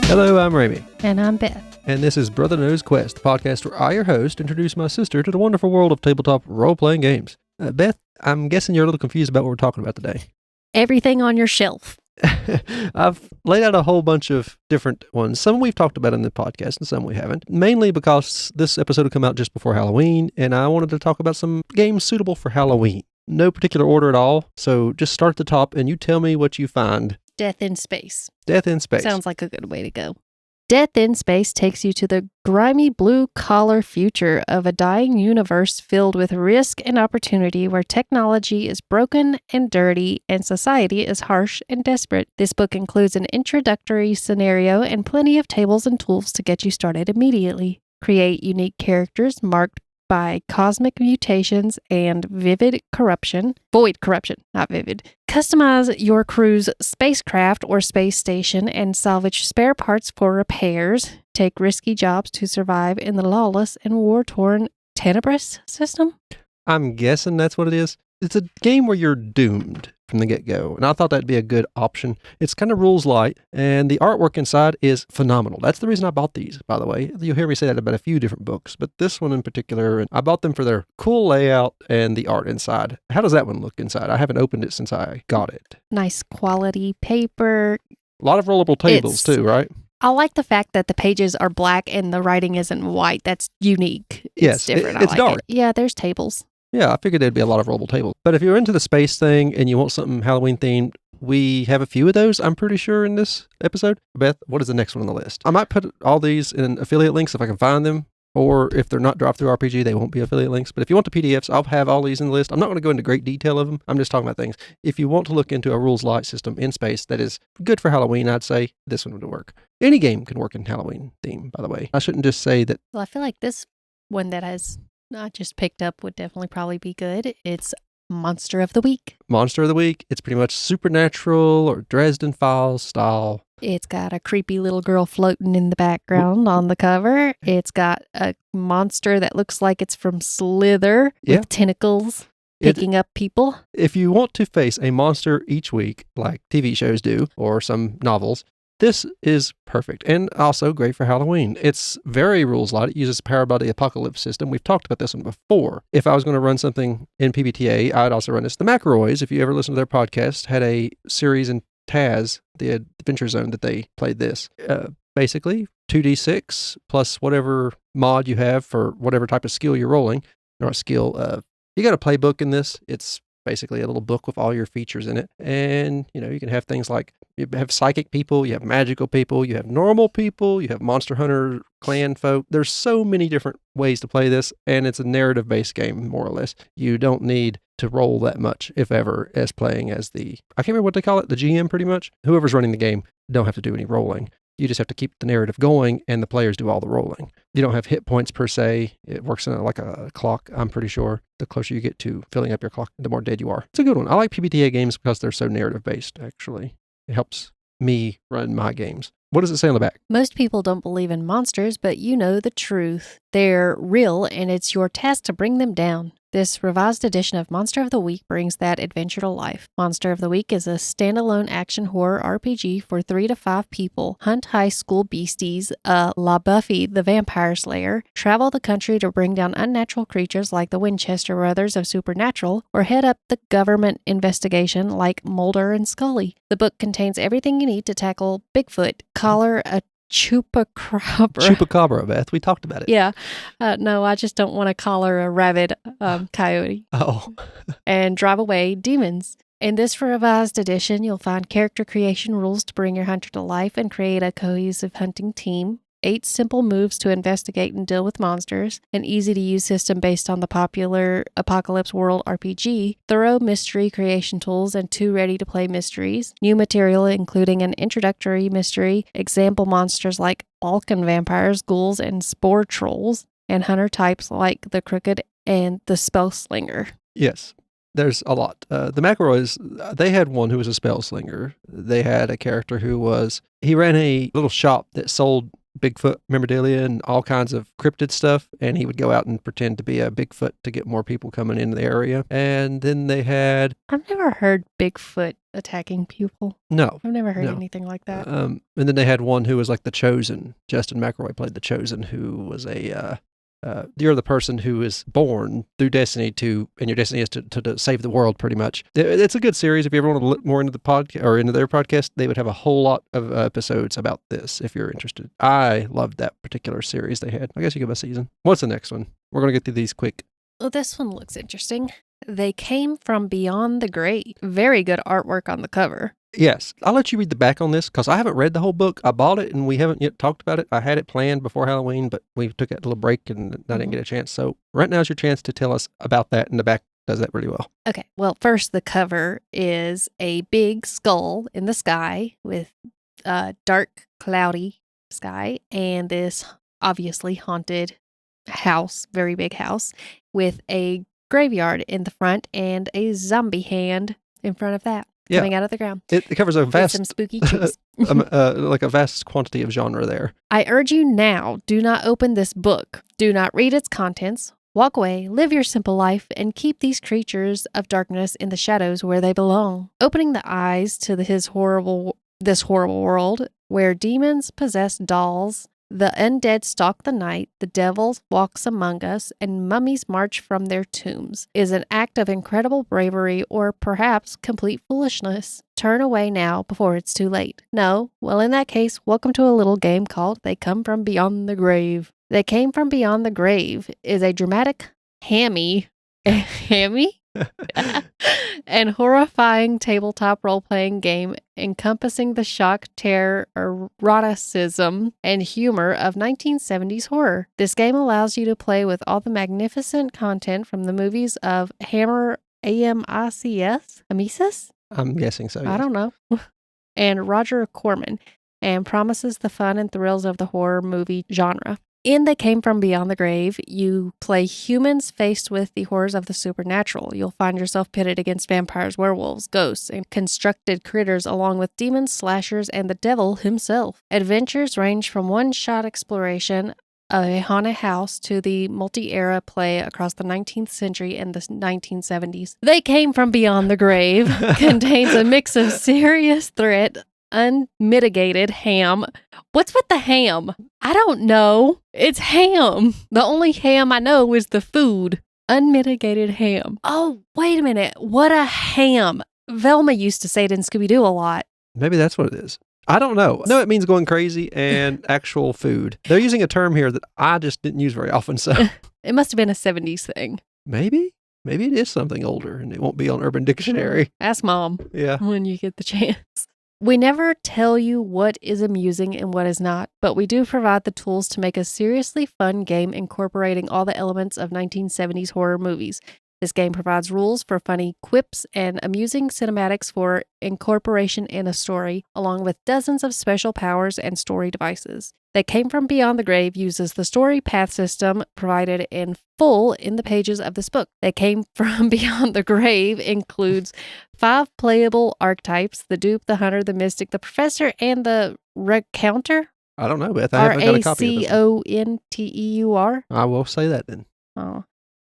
Hello, I'm Ramie. And I'm Beth. And this is Brother Knows Quest, the podcast where I, your host, introduce my sister to the wonderful world of tabletop role-playing games. Beth, I'm guessing you're a little confused about what we're talking about today. Everything on your shelf. I've laid out a whole bunch of different ones. Some we've talked about in the podcast and some we haven't. Mainly because this episode will come out just before Halloween, and I wanted to talk about some games suitable for Halloween. No particular order at all, so just start at the top and you tell me what you find. Death in Space. Death in Space. Sounds like a good way to go. Death in Space takes you to the grimy blue-collar future of a dying universe filled with risk and opportunity where technology is broken and dirty and society is harsh and desperate. This book includes an introductory scenario and plenty of tables and tools to get you started immediately. Create unique characters marked by cosmic mutations and void corruption, not vivid. Customize your crew's spacecraft or space station and salvage spare parts for repairs. Take risky jobs to survive in the lawless and war-torn Tenebris system. I'm guessing that's what it is. It's a game where you're doomed from the get-go, and I thought that'd be a good option. It's kind of rules light, and the artwork inside is phenomenal. That's the reason I bought these, by the way. You'll hear me say that about a few different books, but this one in particular, I bought them for their cool layout and the art inside. How does that one look inside? I haven't opened it since I got it. Nice quality paper. A lot of rollable tables too, right? I like the fact that the pages are black and the writing isn't white. That's unique. Yes, different. It's dark. Yeah, there's tables. Yeah, I figured there'd be a lot of rollable tables. But if you're into the space thing and you want something Halloween themed, we have a few of those, I'm pretty sure, in this episode. Beth, what is the next one on the list? I might put all these in affiliate links if I can find them, or if they're not Drop-Through-RPG, they won't be affiliate links. But if you want the PDFs, I'll have all these in the list. I'm not going to go into great detail of them. I'm just talking about things. If you want to look into a rules light system in space that is good for Halloween, I'd say this one would work. Any game can work in Halloween theme, by the way. I shouldn't just say that. Well, I feel like this one that I just picked up would definitely probably be good. It's Monster of the Week. Monster of the Week. It's pretty much Supernatural or Dresden Files style. It's got a creepy little girl floating in the background on the cover. It's got a monster that looks like it's from Slither with tentacles picking up people. If you want to face a monster each week, like TV shows do, or some novels, this is perfect and also great for Halloween. It's very rules light. It uses Power by the Apocalypse system. We've talked about this one before. If I was going to run something in PBTA, I'd also run this. The McElroys, if you ever listen to their podcast, had a series in Taz, the Adventure Zone, that they played this. Basically, 2d6 plus whatever mod you have for whatever type of skill you're rolling. Or a skill. You got a playbook in this. It's basically a little book with all your features in it. And, you can have things like, you have psychic people, you have magical people, you have normal people, you have monster hunter clan folk. There's so many different ways to play this, and it's a narrative-based game, more or less. You don't need to roll that much, if ever, as playing as I can't remember what they call it, the GM pretty much. Whoever's running the game don't have to do any rolling. You just have to keep the narrative going, and the players do all the rolling. You don't have hit points per se. It works like a clock, I'm pretty sure. The closer you get to filling up your clock, the more dead you are. It's a good one. I like PBTA games because they're so narrative-based, actually. It helps me run my games. What does it say on the back? Most people don't believe in monsters, but you know the truth. They're real, and it's your task to bring them down. This revised edition of Monster of the Week brings that adventure to life. Monster of the Week is a standalone action horror RPG for 3 to 5 people. Hunt high school beasties, la Buffy the Vampire Slayer, travel the country to bring down unnatural creatures like the Winchester brothers of Supernatural, or head up the government investigation like Mulder and Scully. The book contains everything you need to tackle Bigfoot, collar a Chupacabra. Chupacabra, Beth. We talked about it. Yeah. No, I just don't want to collar a rabid coyote. Oh. And drive away demons. In this revised edition, you'll find character creation rules to bring your hunter to life and create a cohesive hunting team. 8 simple moves to investigate and deal with monsters, an easy-to-use system based on the popular Apocalypse World RPG, thorough mystery creation tools, and 2 ready-to-play mysteries, new material including an introductory mystery, example monsters like Balkan vampires, ghouls, and spore trolls, and hunter types like the Crooked and the Spellslinger. Yes. There's a lot. The McElroys, they had one who was a spell slinger. They had a character he ran a little shop that sold Bigfoot memorabilia and all kinds of cryptid stuff. And he would go out and pretend to be a Bigfoot to get more people coming into the area. And then they had... I've never heard Bigfoot attacking people. No. I've never heard anything like that. And then they had one who was like the Chosen. Justin McElroy played the Chosen, who was a... you're the person who is born through destiny and your destiny is to save the world, pretty much. It's a good series. If you ever want to look more into the podcast or into their podcast, they would have a whole lot of episodes about this if you're interested. I loved that particular series they had. I guess you give a season. What's the next one? We're going to get through these quick. Well, this one looks interesting. They Came from Beyond the Grave. Very good artwork on the cover. Yes. I'll let you read the back on this because I haven't read the whole book. I bought it and we haven't yet talked about it. I had it planned before Halloween, but we took a little break and I didn't get a chance. So right now is your chance to tell us about that, and the back does that really well. Okay. Well, first, the cover is a big skull in the sky with dark, cloudy sky, and this obviously haunted house, very big house, with a graveyard in the front and a zombie hand in front of that. Coming out of the ground. It covers a vast, some spooky cheeks. like a vast quantity of genre there. I urge you now, do not open this book. Do not read its contents. Walk away, live your simple life, and keep these creatures of darkness in the shadows where they belong. Opening the eyes to this horrible world where demons possess dolls, the undead stalk the night, the devil walks among us, and mummies march from their tombs, is an act of incredible bravery or perhaps complete foolishness. Turn away now before it's too late. No? Well, in that case, welcome to a little game called They Come From Beyond the Grave. They Came From Beyond the Grave is a dramatic, hammy, and horrifying tabletop role-playing game encompassing the shock, terror, eroticism, and humor of 1970s horror. This game allows you to play with all the magnificent content from the movies of Hammer Amicis? I'm guessing so, yes. I don't know. And Roger Corman, and promises the fun and thrills of the horror movie genre. In They Came From Beyond the Grave, you play humans faced with the horrors of the supernatural. You'll find yourself pitted against vampires, werewolves, ghosts, and constructed critters along with demons, slashers, and the devil himself. Adventures range from one-shot exploration of a haunted house to the multi-era play across the 19th century and the 1970s. They Came From Beyond the Grave contains a mix of serious threat, unmitigated ham. What's with the ham? I don't know. It's ham. The only ham I know is the food. Unmitigated ham. Oh, wait a minute. What a ham. Velma used to say it in Scooby-Doo a lot. Maybe that's what it is. I don't know. No, it means going crazy and actual food. They're using a term here that I just didn't use very often, so. It must have been a 70s thing. Maybe it is something older and it won't be on Urban Dictionary. Ask Mom. Yeah. When you get the chance. We never tell you what is amusing and what is not, but we do provide the tools to make a seriously fun game incorporating all the elements of 1970s horror movies. This game provides rules for funny quips and amusing cinematics for incorporation in a story, along with dozens of special powers and story devices. They Came From Beyond the Grave uses the story path system provided in full in the pages of this book. They Came From Beyond the Grave includes 5 playable archetypes: the dupe, the hunter, the mystic, the professor, and the recounter. I don't know, Beth. I haven't got a copy of this one. Raconteur. I will say that then. Oh.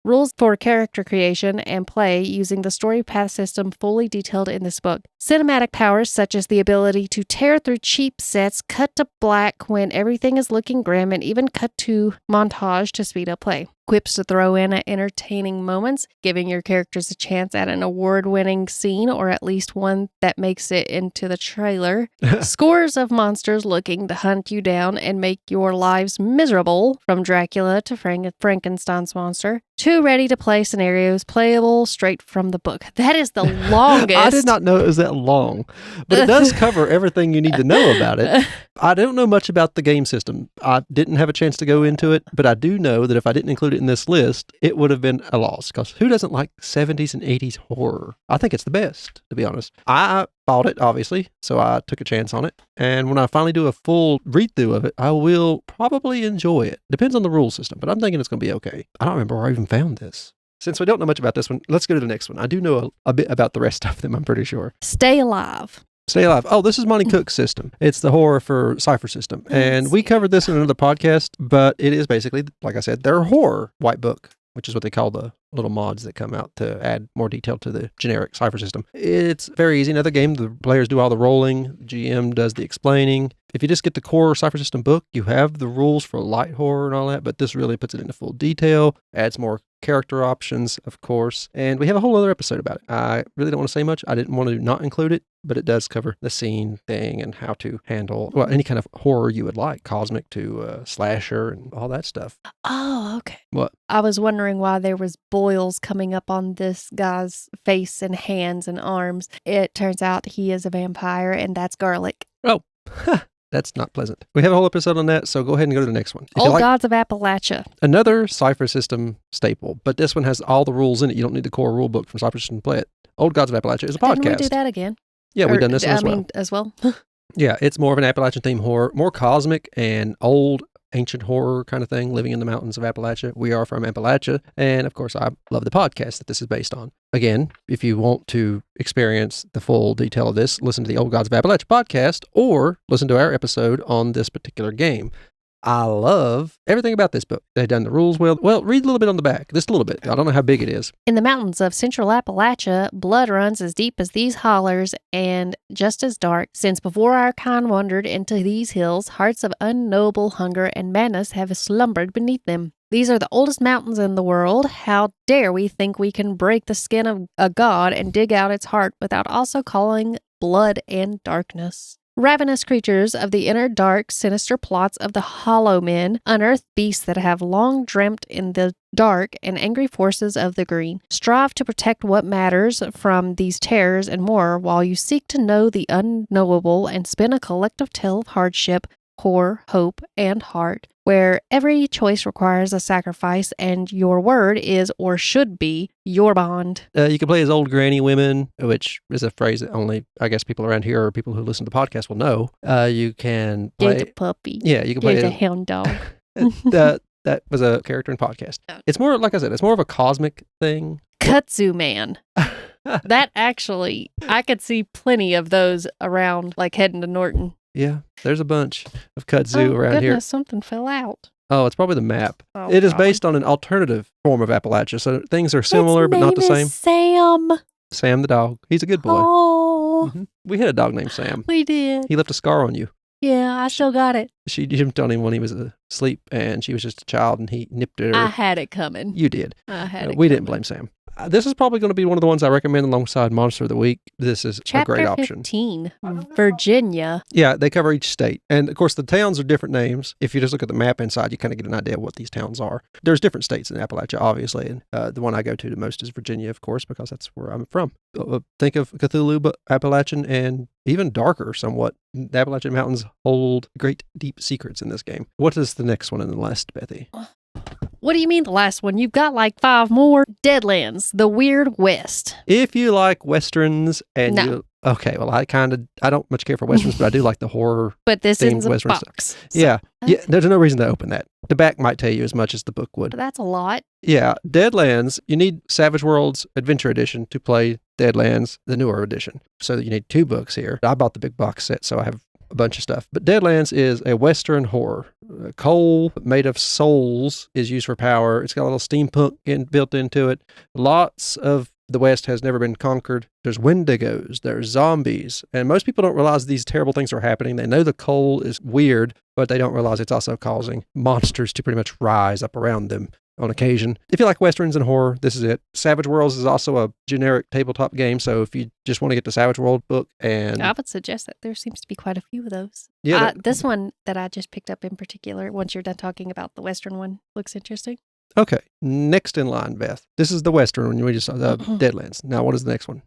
Rules for character creation and play using the story path system fully detailed in this book. Cinematic powers such as the ability to tear through cheap sets, cut to black when everything is looking grim, and even cut to montage to speed up play. Quips to throw in at entertaining moments, giving your characters a chance at an award-winning scene or at least one that makes it into the trailer. Scores of monsters looking to hunt you down and make your lives miserable, from Dracula to Frankenstein's monster. 2 ready-to-play scenarios playable straight from the book. That is the longest. I did not know it was that long, but it does cover everything you need to know about it. I don't know much about the game system. I didn't have a chance to go into it, but I do know that if I didn't include it in this list, it would have been a loss, because who doesn't like 70s and 80s horror? I think it's the best, to be honest. I bought it, obviously, so I took a chance on it. And when I finally do a full read-through of it, I will probably enjoy it. Depends on the rule system, but I'm thinking it's going to be okay. I don't remember where I even found this. Since we don't know much about this one, let's go to the next one. I do know a bit about the rest of them, I'm pretty sure. Stay Alive. Stay Alive. Oh, this is Monty Cook's system. It's the horror for Cypher system. And we covered this in another podcast, but it is basically, like I said, their horror white book, which is what they call the little mods that come out to add more detail to the generic Cypher system. It's very easy. Another game, the players do all the rolling, GM does the explaining. If you just get the core Cypher system book, you have the rules for light horror and all that, but this really puts it into full detail, adds more character options, of course, and we have a whole other episode about it. I really don't want to say much. I didn't want to not include it, but it does cover the scene thing and how to handle, well, any kind of horror you would like, cosmic to slasher and all that stuff. Oh, okay. What? I was wondering why there was boils coming up on this guy's face and hands and arms. It turns out he is a vampire, and that's garlic. Oh, that's not pleasant. We have a whole episode on that, so go ahead and go to the next one. Old Gods of Appalachia. Another Cypher system staple, but this one has all the rules in it. You don't need the core rule book from Cypher system to play it. Old Gods of Appalachia is a podcast. Didn't we do that again? Yeah, we've done this one as well. Yeah, it's more of an Appalachian theme horror, more cosmic and old ancient horror kind of thing, living in the mountains of Appalachia. We are from Appalachia, and of course, I love the podcast that this is based on. Again, if you want to experience the full detail of this, listen to the Old Gods of Appalachia podcast, or listen to our episode on this particular game. I love everything about this book. They've done the rules well. Well, read a little bit on the back, just a little bit. I don't know how big it is. In the mountains of central Appalachia, blood runs as deep as these hollers and just as dark. Since before our kind wandered into these hills, hearts of unknowable hunger and madness have slumbered beneath them. These are the oldest mountains in the world. How dare we think we can break the skin of a god and dig out its heart without also calling blood and darkness? Ravenous creatures of the inner dark, sinister plots of the hollow men, unearthed beasts that have long dreamt in the dark, and angry forces of the green. Strive to protect what matters from these terrors and more, while you seek to know the unknowable and spin a collective tale of hardship, horror, hope, and heart, where every choice requires a sacrifice, and your word is, or should be, your bond. You can play as old granny women, which is a phrase that only, I guess, people around here or people who listen to podcasts will know. You can play... There's a puppy. Yeah, you can play... There's a hound dog. That was a character in podcast. It's more, like I said, it's more of a cosmic thing. Kudzu Man. That actually, I could see plenty of those around, like heading to Norton. Yeah, there's a bunch of kudzu around here. Something fell out. Oh, it's probably the map. Oh, it is based on an alternative form of Appalachia, so things are similar but not the same. Sam. Sam the dog. He's a good boy. Oh. Mm-hmm. We had a dog named Sam. We did. He left a scar on you. Yeah, I still got it. She jumped on him when he was asleep, and she was just a child, and he nipped at her. I had it coming. You did. I had it We coming. didn't blame Sam. This is probably going to be one of the ones I recommend alongside Monster of the Week. This is a great option. Chapter 15, Virginia. Yeah, they cover each state. And of course, the towns are different names. If you just look at the map inside, you kind of get an idea of what these towns are. There's different states in Appalachia, obviously. And the one I go to the most is Virginia, of course, because that's where I'm from. Think of Cthulhu, but Appalachian and even darker somewhat. The Appalachian Mountains hold great deep secrets in this game. What is the next one in the list, Bethy? What do you mean the last one? You've got like 5 more. Deadlands, the Weird West. If you like Westerns and No. Okay, well, I don't much care for Westerns, but I do like the horror. But this is a Western box. So, yeah, there's no reason to open that. The back might tell you as much as the book would. That's a lot. Yeah, Deadlands, you need Savage Worlds Adventure Edition to play Deadlands, the newer edition. So you need 2 books here. I bought the big box set, so I have a bunch of stuff. But Deadlands is a Western horror. Coal made of souls is used for power. It's got a little steampunk built into it. Lots of the West has never been conquered. There's wendigos, there's zombies, and most people don't realize these terrible things are happening. They know the coal is weird, but they don't realize it's also causing monsters to pretty much rise up around them on occasion. If you like Westerns and horror, this is it. Savage Worlds is also a generic tabletop game, so if you just want to get the Savage World book and... I would suggest that there seems to be quite a few of those. Yeah, this one that I just picked up in particular, once you're done talking about the Western one, looks interesting. Okay, next in line, Beth. This is the Western one. We just saw Deadlands. Now, what is the next one?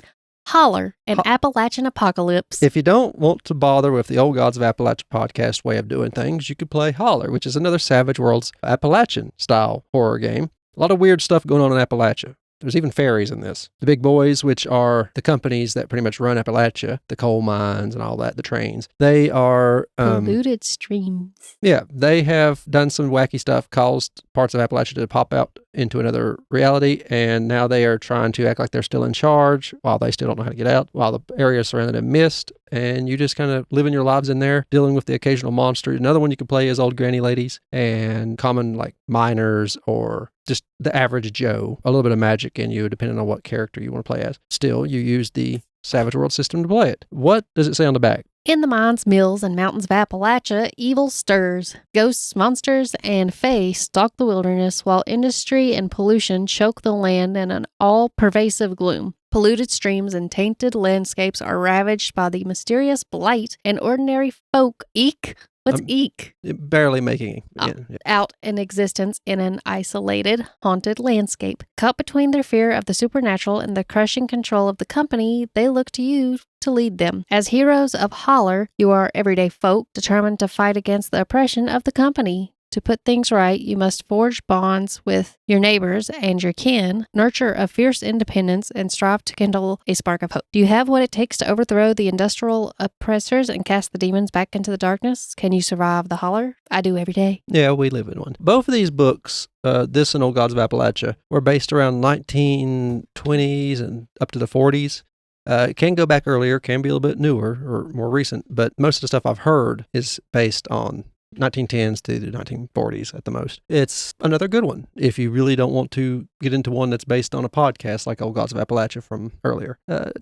Holler, an Appalachian apocalypse. If you don't want to bother with the Old Gods of Appalachia podcast way of doing things, you could play Holler, which is another Savage Worlds Appalachian-style horror game. A lot of weird stuff going on in Appalachia. There's even fairies in this. The big boys, which are the companies that pretty much run Appalachia, the coal mines and all that, the trains, they are... polluted streams. Yeah, they have done some wacky stuff, caused parts of Appalachia to pop out into another reality, and now they are trying to act like they're still in charge while they still don't know how to get out, while the areas surrounding them mist. and you just kind of living your lives in there, dealing with the occasional monster. Another one you can play is old granny ladies and common like miners or just the average Joe. A little bit of magic in you, depending on what character you want to play as. Still, you use the Savage World system to play it. What does it say on the back? In the mines, mills, and mountains of Appalachia, evil stirs. Ghosts, monsters, and fae stalk the wilderness, while industry and pollution choke the land in an all-pervasive gloom. Polluted streams and tainted landscapes are ravaged by the mysterious blight, and ordinary folk eek. What's eek? Barely making it. Out in existence in an isolated, haunted landscape. Caught between their fear of the supernatural and the crushing control of the company, they look to you to lead them. As heroes of Holler, you are everyday folk determined to fight against the oppression of the company. To put things right, you must forge bonds with your neighbors and your kin, nurture a fierce independence, and strive to kindle a spark of hope. Do you have what it takes to overthrow the industrial oppressors and cast the demons back into the darkness? Can you survive the Holler? I do every day. Yeah, we live in one. Both of these books, this and Old Gods of Appalachia, were based around 1920s and up to the 40s. It can go back earlier, can be a little bit newer or more recent, but most of the stuff I've heard is based on 1910s to the 1940s at the most. It's another good one if you really don't want to get into one that's based on a podcast like Old Gods of Appalachia from earlier.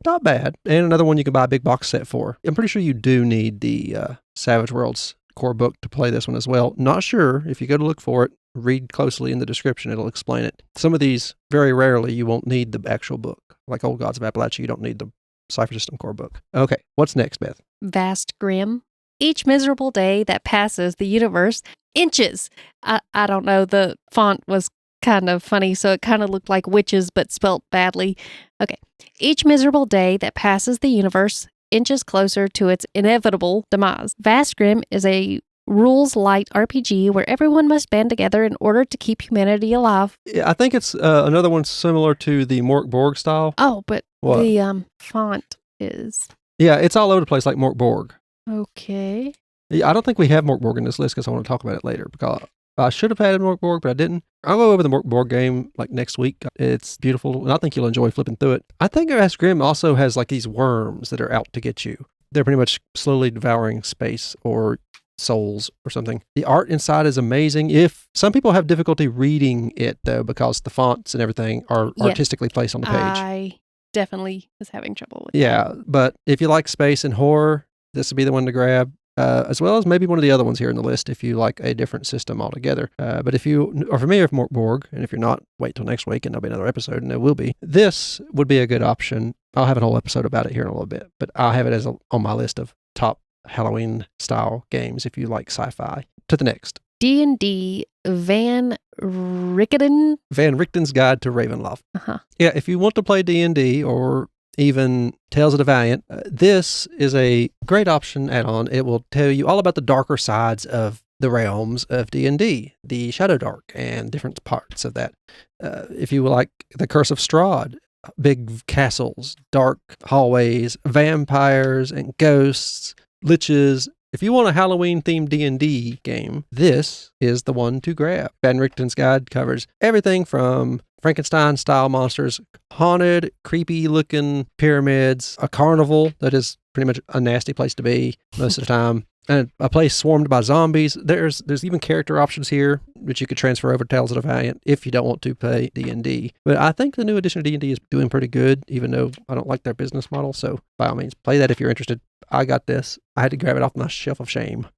Not bad. And another one you can buy a big box set for. I'm pretty sure you do need the Savage Worlds core book to play this one as well. Not sure. If you go to look for it, read closely in the description. It'll explain it. Some of these, very rarely, you won't need the actual book. Like Old Gods of Appalachia, you don't need the Cypher System core book. Okay, what's next, Beth? Vast Grim. Each miserable day that passes, the universe inches. I don't know, the font was kind of funny, so it kind of looked like witches, but spelt badly. Okay. Each miserable day that passes, the universe inches closer to its inevitable demise. Vast Grim is a rules-light RPG where everyone must band together in order to keep humanity alive. Yeah, I think it's another one similar to the Mork Borg style. Oh, but what? The font is... Yeah, it's all over the place like Mork Borg. Okay. Yeah, I don't think we have Mork Borg in this list because I want to talk about it later. Because I should have had Mork Borg, but I didn't. I'll go over the Mork Borg game like next week. It's beautiful, and I think you'll enjoy flipping through it. I think Vast Grim also has like these worms that are out to get you. They're pretty much slowly devouring space or souls or something. The art inside is amazing. If some people have difficulty reading it though, because the fonts and everything are artistically placed on the page. I definitely was having trouble with that. Yeah, but if you like space and horror, this would be the one to grab, as well as maybe one of the other ones here in the list if you like a different system altogether. But if you are familiar with Mork Borg, and if you're not, wait till next week and there'll be another episode, and there will be. This would be a good option. I'll have a whole episode about it here in a little bit, but I'll have it as on my list of top Halloween-style games if you like sci-fi. To the next. D&D Van Richten. Van Richten's Guide to Ravenloft. Uh-huh. Yeah, if you want to play D&D or even Tales of the Valiant, this is a great option add-on. It will tell you all about the darker sides of the realms of D&D, the Shadow Dark, and different parts of that. If you like the Curse of Strahd, big castles, dark hallways, vampires and ghosts, liches. If you want a Halloween-themed D&D game, this is the one to grab. Van Richten's Guide covers everything from Frankenstein-style monsters, haunted, creepy-looking pyramids, a carnival that is pretty much a nasty place to be most of the time, and a place swarmed by zombies. There's even character options here, which you could transfer over to Tales of the Valiant if you don't want to play D&D. But I think the new edition of D&D is doing pretty good, even though I don't like their business model. So by all means, play that if you're interested. I got this. I had to grab it off my shelf of shame.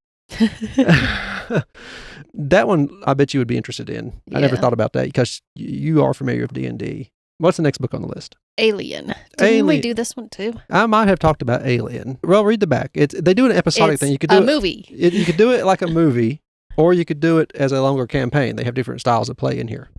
That one, I bet you would be interested in. I never thought about that because you are familiar with D&D. What's the next book on the list? Alien. Didn't we do this one too? I might have talked about Alien. Well, read the back. They do an episodic thing. You could do a movie. You could do it like a movie, or you could do it as a longer campaign. They have different styles of play in here.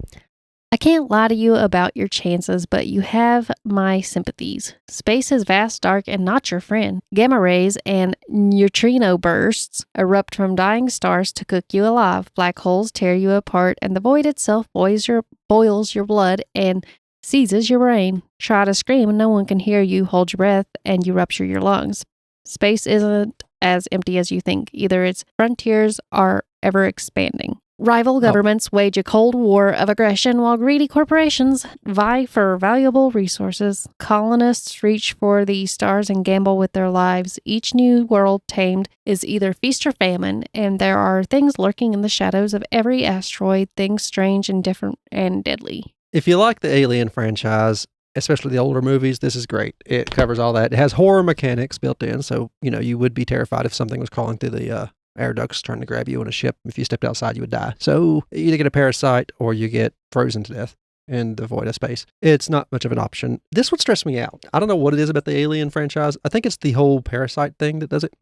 I can't lie to you about your chances, but you have my sympathies. Space is vast, dark, and not your friend. Gamma rays and neutrino bursts erupt from dying stars to cook you alive. Black holes tear you apart, and the void itself boils your blood and seizes your brain. Try to scream and no one can hear you. Hold your breath and you rupture your lungs. Space isn't as empty as you think. Either its frontiers are ever expanding. Rival governments wage a cold war of aggression while greedy corporations vie for valuable resources. Colonists reach for the stars and gamble with their lives. Each new world tamed is either feast or famine, and there are things lurking in the shadows of every asteroid, things strange and different and deadly. If you like the Alien franchise, especially the older movies, this is great. It covers all that. It has horror mechanics built in, so you would be terrified if something was crawling through the air ducts trying to grab you in a ship. If you stepped outside, you would die. So you either get a parasite or you get frozen to death in the void of space. It's not much of an option. This would stress me out. I don't know what it is about the Alien franchise. I think it's the whole parasite thing that does it.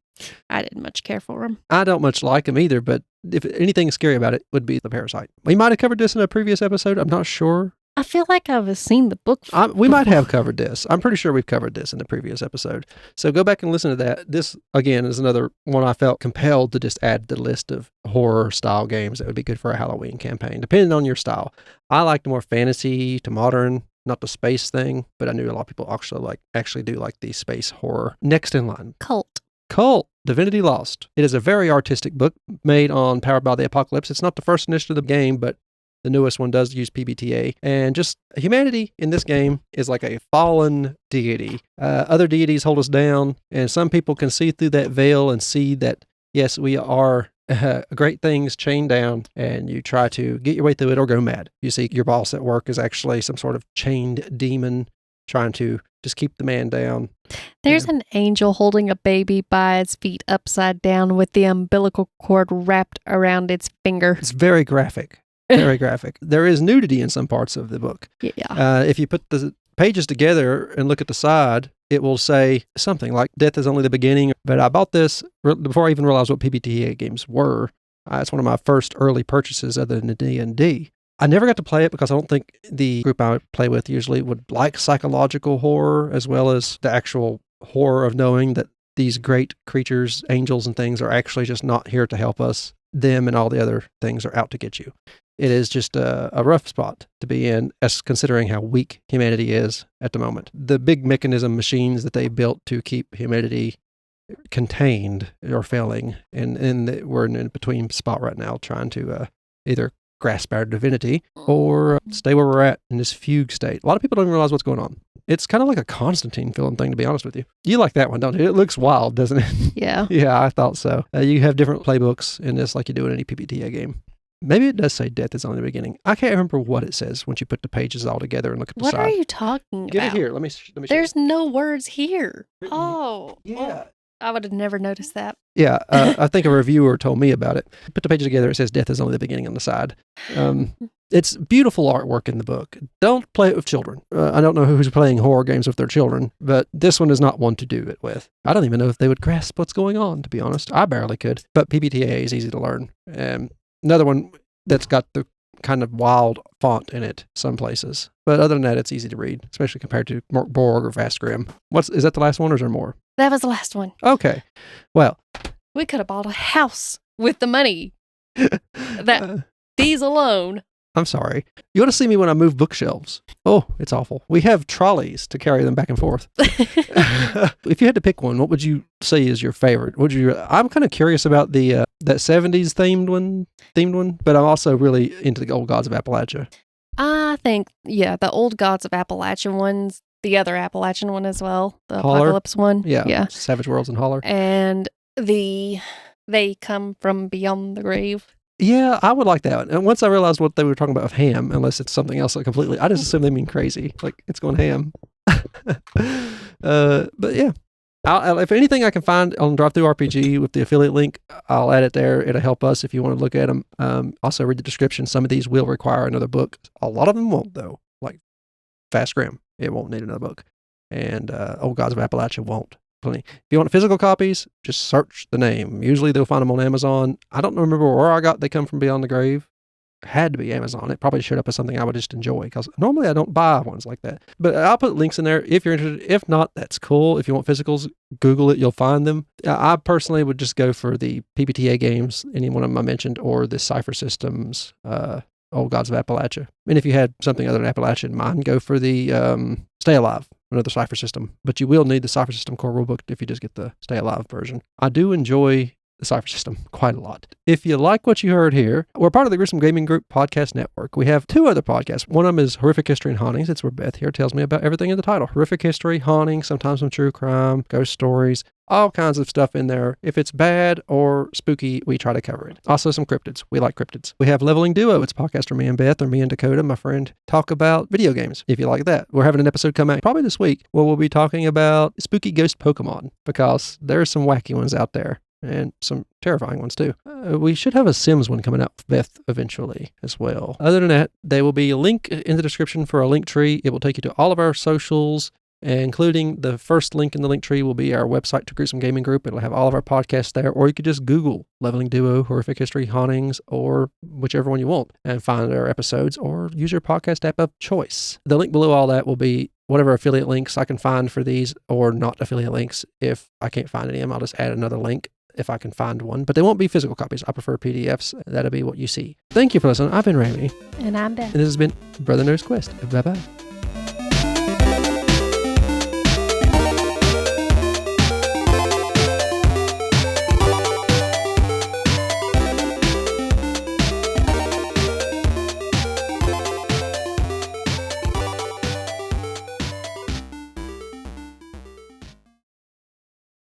I didn't much care for them. I don't much like them either, but if anything scary about it would be the parasite. We might have covered this in a previous episode. I'm not sure. I feel like I've seen the book. We might have covered this. I'm pretty sure we've covered this in the previous episode. So go back and listen to that. This, again, is another one I felt compelled to just add to the list of horror-style games that would be good for a Halloween campaign, depending on your style. I like the more fantasy to modern, not the space thing, but I knew a lot of people actually do like the space horror. Next in line. Cult, Divinity Lost. It is a very artistic book made on Powered by the Apocalypse. It's not the first initiative of the game, but the newest one does use PBTA. And just humanity in this game is like a fallen deity. Other deities hold us down, and some people can see through that veil and see that, yes, we are great things chained down, and you try to get your way through it or go mad. You see your boss at work is actually some sort of chained demon trying to just keep the man down. There's an angel holding a baby by its feet upside down with the umbilical cord wrapped around its finger. It's very graphic. Very graphic. There is nudity in some parts of the book. Yeah. If you put the pages together and look at the side, it will say something like death is only the beginning. But I bought this before I even realized what PBTA games were. It's one of my first early purchases other than the D&D. I never got to play it because I don't think the group I play with usually would like psychological horror as well as the actual horror of knowing that these great creatures, angels and things, are actually just not here to help us. Them and all the other things are out to get you. It is just a rough spot to be in, as considering how weak humanity is at the moment. The big mechanism machines that they built to keep humanity contained are failing, and we're in a between spot right now trying to either grasp our divinity or stay where we're at in this fugue state. A lot of people don't even realize what's going on. It's kind of like a Constantine film thing, to be honest with you. You like that one, don't you? It looks wild, doesn't it? Yeah. Yeah, I thought so. You have different playbooks in this like you do in any PBTA game. Maybe it does say death is only the beginning. I can't remember what it says once you put the pages all together and look at the side. What are you talking about? Get it here. Let me show There's you. no words here. Oh. Yeah. I would have never noticed that. Yeah, I think a reviewer told me about it. Put the pages together, it says death is only the beginning on the side. It's beautiful artwork in the book. Don't play it with children. I don't know who's playing horror games with their children, but this one is not one to do it with. I don't even know if they would grasp what's going on, to be honest. I barely could. But PBTA is easy to learn. Another one that's got the kind of wild font in it some places. But other than that, it's easy to read, especially compared to Borg or Vast Grim. Is that the last one or is there more? That was the last one. Okay. Well. We could have bought a house with the money. These alone. I'm sorry. You want to see me when I move bookshelves? Oh, it's awful. We have trolleys to carry them back and forth. If you had to pick one, what would you say is your favorite? I'm kind of curious about the that 70s themed one, but I'm also really into the old Gods of Appalachia. I think, the old Gods of Appalachia one's the other Appalachian one as well, the Holler? Apocalypse one. Yeah. Savage Worlds and Holler. And They Come From Beyond the Grave. Yeah, I would like that one. And once I realized what they were talking about of ham, unless it's something else completely, I just assume they mean crazy. Like, it's going ham. But yeah. If anything I can find on DriveThruRPG with the affiliate link, I'll add it there. It'll help us if you want to look at them. Also, read the description. Some of these will require another book. A lot of them won't, though. Like Vast Grim, it won't need another book. And Old Gods of Appalachia won't. Plenty. If you want physical copies, just search the name. Usually they'll find them on Amazon. I don't remember where I got They Come From Beyond the Grave. It had to be Amazon. It probably showed up as something I would just enjoy because normally I don't buy ones like that. But I'll put links in there if you're interested. If not, that's cool. If you want physicals, Google it. You'll find them. I personally would just go for the PBTA games, any one of them I mentioned, or the Cypher Systems, Old Gods of Appalachia. And if you had something other than Appalachia in mind, go for the Stay Alive, another Cypher System. But you will need the Cypher System core rulebook if you just get the Stay Alive version. I do enjoy the Cypher system quite a lot. If you like what you heard here, we're part of the Gruesome Gaming Group podcast network. We have 2 other podcasts. One of them is Horrific History and Hauntings. It's where Beth here tells me about everything in the title. Horrific history, haunting, sometimes some true crime, ghost stories, all kinds of stuff in there. If it's bad or spooky, we try to cover it. Also some cryptids. We like cryptids. We have Leveling Duo. It's a podcast Ramie and Beth, or me and Dakota, my friend, talk about video games, if you like that. We're having an episode come out probably this week where we'll be talking about spooky ghost Pokemon, because there's some wacky ones out there and some terrifying ones too. We should have a Sims one coming out with Beth eventually as well. Other than that, there will be a link in the description for a link tree. It will take you to all of our socials, including the first link in the link tree will be our website to Gruesome Gaming Group. It'll have all of our podcasts there, or you could just Google Leveling Duo, Horrific History, Hauntings, or whichever one you want, and find our episodes, or use your podcast app of choice. The link below all that will be whatever affiliate links I can find for these, or not affiliate links. If I can't find any of them, I'll just add another link if I can find one, but they won't be physical copies. I prefer PDFs. That'll be what you see. Thank you for listening. I've been Ramie. And I'm Beth. And this has been Brother Knows Quest. Bye-bye.